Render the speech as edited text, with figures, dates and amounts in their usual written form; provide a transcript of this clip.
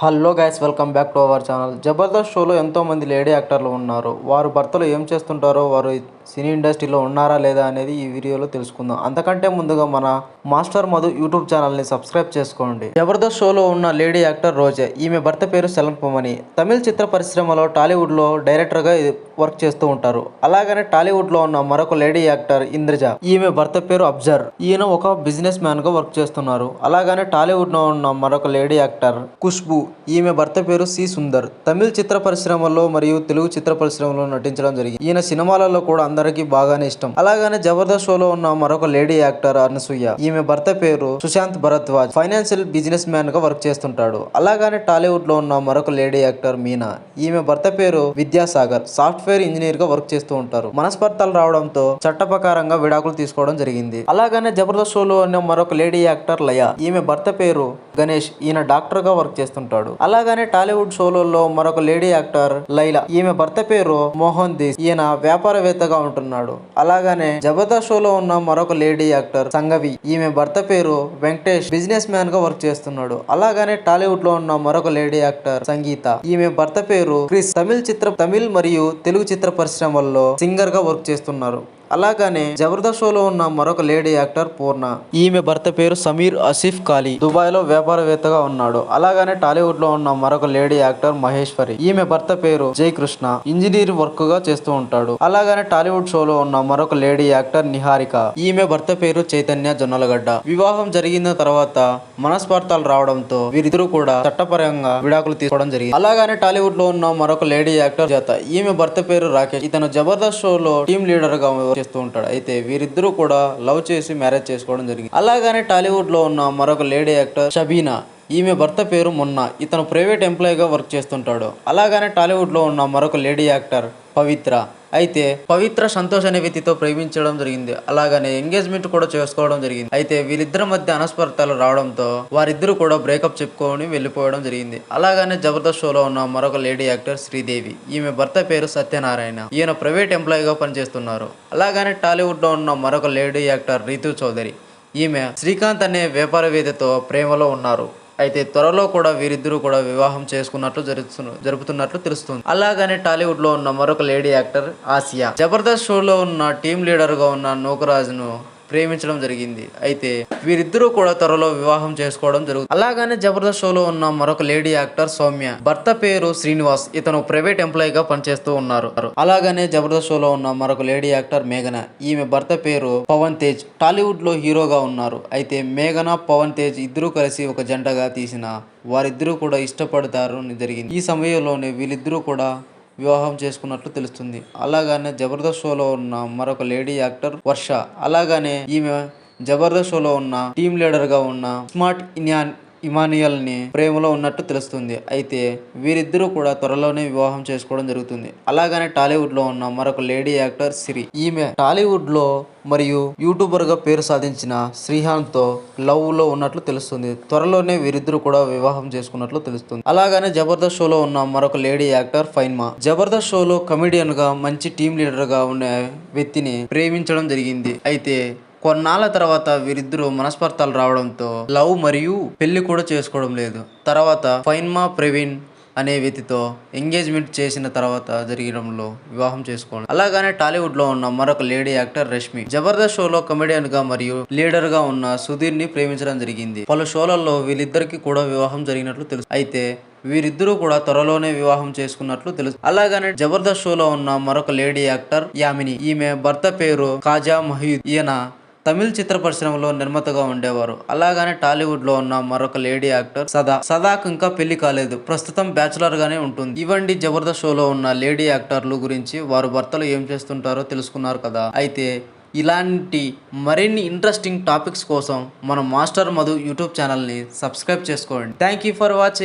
Hello guys, welcome back to our channel. Jabardasth షోలో ఎంతో మంది లేడీ యాక్టర్లు ఉన్నారు. వారు భర్తలు ఏం చేస్తుంటారో, వారు సినీ ఇండస్ట్రీలో ఉన్నారా లేదా అనేది ఈ వీడియోలో తెలుసుకుందాం. అంతకంటే ముందుగా మన మాస్టర్ మధు యూట్యూబ్ ఛానల్ని సబ్స్క్రైబ్ చేసుకోండి. జబర్దస్త్ షోలో ఉన్న లేడీ యాక్టర్ రోజా. ఈమె భర్త పేరు సెలంపమణి. తమిళ చిత్ర పరిశ్రమలో టాలీవుడ్లో డైరెక్టర్గా వర్క్ చేస్తూ ఉంటారు. అలాగనే టాలీవుడ్లో ఉన్న మరొక లేడీ యాక్టర్ ఇంద్రజ. ఈమె భర్త పేరు అబ్జర్. ఈయన ఒక బిజినెస్ మ్యాన్ గా వర్క్ చేస్తున్నారు. అలాగనే టాలీవుడ్లో ఉన్న మరొక లేడీ యాక్టర్ ఖుష్బూ. ఈమె భర్త పేరు సి సుందర్. తమిళ చిత్ర పరిశ్రమలో మరియు తెలుగు చిత్ర పరిశ్రమలో నటించడం జరిగింది. ఈయన సినిమాలలో కూడా అందరికీ బాగానే ఇష్టం. అలాగనే జబర్దస్త్ షోలో ఉన్న మరొక లేడీ యాక్టర్ అనసూయ. ఈమె భర్త పేరు Sushant Bharadwaj. Financial business man గా వర్క్ చేస్తుంటాడు. అలాగనే టాలీవుడ్ లో ఉన్న మరొక లేడీ యాక్టర్ మీనా. ఈమె భర్త పేరు విద్యాసాగర్. సాఫ్ట్వేర్ ఇంజనీర్ గా వర్క్ చేస్తూ ఉంటారు. మనస్పర్ధలు రావడంతో చట్టప్రకారంగా విడాకులు తీసుకోవడం జరిగింది. అలాగనే జబర్దస్త్ షోలో ఉన్న మరొక లేడీ యాక్టర్ లయ. ఈమె భర్త పేరు గణేష్. ఈయన డాక్టర్ గా వర్క్ చేస్తుంటాడు. అలాగనే టాలీవుడ్ షోలలో మరొక లేడీ యాక్టర్ లైలా. ఈమె భర్త పేరు మోహన్ దీస్. ఈయన వ్యాపారవేత్తగా ఉంటున్నాడు. అలాగనే జబర్దస్త్ షోలో ఉన్న మరొక లేడీ యాక్టర్ సంగవి. ఈమె భర్త పేరు వెంకటేష్. బిజినెస్ మ్యాన్ గా వర్క్ చేస్తున్నాడు. అలాగనే టాలీవుడ్ లో ఉన్న మరొక లేడీ యాక్టర్ సంగీత. ఈమె భర్త పేరు క్రిస్. తమిళ్ మరియు తెలుగు చిత్ర పరిశ్రమల్లో సింగర్ గా వర్క్ చేస్తున్నారు. అలాగనే జబర్దస్త్ షోలో ఉన్న మరొక లేడీ యాక్టర్ పూర్ణ. ఈమె భర్త పేరు సమీర్ ఆసిఫ్ ఖాళీ. దుబాయ్ లో వ్యాపారవేత్తగా ఉన్నాడు. అలాగనే టాలీవుడ్ లో ఉన్న మరొక లేడీ యాక్టర్ మహేశ్వరి. ఈమె భర్త పేరు జయకృష్ణ. ఇంజనీర్ వర్క్ గా చేస్తూ ఉంటాడు. అలాగనే టాలీవుడ్ షోలో ఉన్న మరొక లేడీ యాక్టర్ నిహారిక. ఈమె భర్త పేరు చైతన్య జొన్నలగడ్డ. వివాహం జరిగిన తర్వాత మనస్పర్ధలు రావడంతో వీరిద్దరూ కూడా చట్టపరంగా విడాకులు తీసుకోవడం జరిగింది. అలాగనే టాలీవుడ్ లో ఉన్న మరొక లేడీ యాక్టర్ జత. ఈమె భర్త పేరు రాకేష్. ఇతను జబర్దస్త్ షోలో టీమ్ లీడర్ గా చేస్తూ ఉంటాడు. అయితే వీరిద్దరూ కూడా లవ్ చేసి మ్యారేజ్ చేసుకోవడం జరిగింది. అలాగనే టాలీవుడ్ లో ఉన్న మరొక లేడీ యాక్టర్ షబీనా. ఈమె భర్త పేరు మొన్న. ఇతను ప్రైవేట్ ఎంప్లాయీ గా వర్క్ చేస్తుంటాడు. అలాగనే టాలీవుడ్ లో ఉన్న మరొక లేడీ యాక్టర్ పవిత్ర. అయితే పవిత్ర సంతోష్ అనే వ్యక్తితో ప్రేమించడం జరిగింది. అలాగనే ఎంగేజ్మెంట్ కూడా చేసుకోవడం జరిగింది. అయితే వీళ్ళిద్దరి మధ్య అనస్పర్ధలు రావడంతో వారిద్దరూ కూడా బ్రేకప్ చెప్పుకొని వెళ్ళిపోవడం జరిగింది. అలాగనే జబర్దస్త్ షోలో ఉన్న మరొక లేడీ యాక్టర్ శ్రీదేవి. ఈమె భర్త పేరు సత్యనారాయణ. ఈయన ప్రైవేట్ ఎంప్లాయీగా పనిచేస్తున్నారు. అలాగనే టాలీవుడ్ లో ఉన్న మరొక లేడీ యాక్టర్ రీతు చౌదరి. ఈమె శ్రీకాంత్ అనే వ్యాపారవేత్తతో ప్రేమలో ఉన్నారు. అయితే త్వరలో కూడా వీరిద్దరూ కూడా వివాహం చేసుకున్నట్లు జరుపుతున్నట్లు తెలుస్తుంది. అలాగనే టాలీవుడ్ లో ఉన్న మరొక లేడీ యాక్టర్ ఆసియా. జబర్దస్త్ షోలో ఉన్న టీమ్ లీడర్ గా ఉన్న నూకరాజును ప్రేమించడం జరిగింది. అయితే వీరిద్దరూ కూడా త్వరలో వివాహం చేసుకోవడం జరుగుతుంది. అలాగనే జబర్దస్త్ షోలో ఉన్న మరొక లేడీ యాక్టర్ సౌమ్య. భర్త పేరు శ్రీనివాస్. ఇతను ప్రైవేట్ ఎంప్లాయీగా పనిచేస్తూ ఉన్నారు. అలాగనే జబర్దస్త్ షోలో ఉన్న మరొక లేడీ యాక్టర్ మేఘన. ఈమె భర్త పేరు పవన్ తేజ్. టాలీవుడ్ లో హీరోగా ఉన్నారు. అయితే మేఘన పవన్ తేజ్ ఇద్దరూ కలిసి ఒక జంటగా తీసిన వారిద్దరూ కూడా ఇష్టపడతారు జరిగింది. ఈ సమయంలోనే వీళ్ళిద్దరూ కూడా వివాహం చేసుకున్నట్లు తెలుస్తుంది. అలాగనే జబర్దస్త్ షోలో ఉన్న మరొక లేడీ యాక్టర్ వర్ష. అలాగనే ఈమె జబర్దస్త్ షోలో ఉన్న టీమ్ లీడర్ గా ఉన్న స్మార్ట్ ఇమానియల్ ని ప్రేమలో ఉన్నట్టు తెలుస్తుంది. అయితే వీరిద్దరూ కూడా త్వరలోనే వివాహం చేసుకోవడం జరుగుతుంది. అలాగనే టాలీవుడ్ లో ఉన్న మరొక లేడీ యాక్టర్ సిరి. ఈమె టాలీవుడ్ లో మరియు యూట్యూబర్ గా పేరు సాధించిన శ్రీహాంత్ తో లవ్ లో ఉన్నట్లు తెలుస్తుంది. త్వరలోనే వీరిద్దరూ కూడా వివాహం చేసుకున్నట్లు తెలుస్తుంది. అలాగనే జబర్దస్త్ షోలో ఉన్న మరొక లేడీ యాక్టర్ ఫైన్మా. జబర్దస్త్ షోలో కమెడియన్ గా మంచి టీమ్ లీడర్ గా ఉన్న వ్యక్తిని ప్రేమించడం జరిగింది. అయితే కొన్నాళ్ళ తర్వాత వీరిద్దరూ మనస్పర్ధలు రావడంతో లవ్ మరియు పెళ్లి కూడా చేసుకోవడం లేదు. తర్వాత ఫైన్మా ప్రవీణ్ అనే వ్యక్తితో ఎంగేజ్మెంట్ చేసిన తర్వాత జరిగడంలో వివాహం చేసుకోవడం. అలాగనే టాలీవుడ్ లో ఉన్న మరొక లేడీ యాక్టర్ రష్మి. జబర్దస్త్ షోలో కమెడియన్ గా మరియు లీడర్ గా ఉన్న సుధీర్ ని ప్రేమించడం జరిగింది. పలు షోలలో వీళ్ళిద్దరికి కూడా వివాహం జరిగినట్లు తెలుసు. అయితే వీరిద్దరూ కూడా త్వరలోనే వివాహం చేసుకున్నట్లు తెలుసు. అలాగనే జబర్దస్త్ షోలో ఉన్న మరొక లేడీ యాక్టర్ యామిని. ఈమె భర్త పేరు కాజా మహీద్. ఈయన తమిళ చిత్ర పరిశ్రమలో నిర్మాతగా ఉండేవారు. అలాగనే టాలీవుడ్ లో ఉన్న మరొక లేడీ యాక్టర్ సదాకు ఇంకా పెళ్లి కాలేదు. ప్రస్తుతం బ్యాచులర్ గానే ఉంటుంది. ఇవండి జబర్దస్త్ షోలో ఉన్న లేడీ యాక్టర్లు గురించి. వారు భర్తలు ఏం చేస్తుంటారో తెలుసుకున్నారు కదా. అయితే ఇలాంటి మరిన్ని ఇంట్రెస్టింగ్ టాపిక్స్ కోసం మన మాస్టర్ మధు యూట్యూబ్ ఛానల్ని సబ్స్క్రైబ్ చేసుకోండి. Thank you for watching.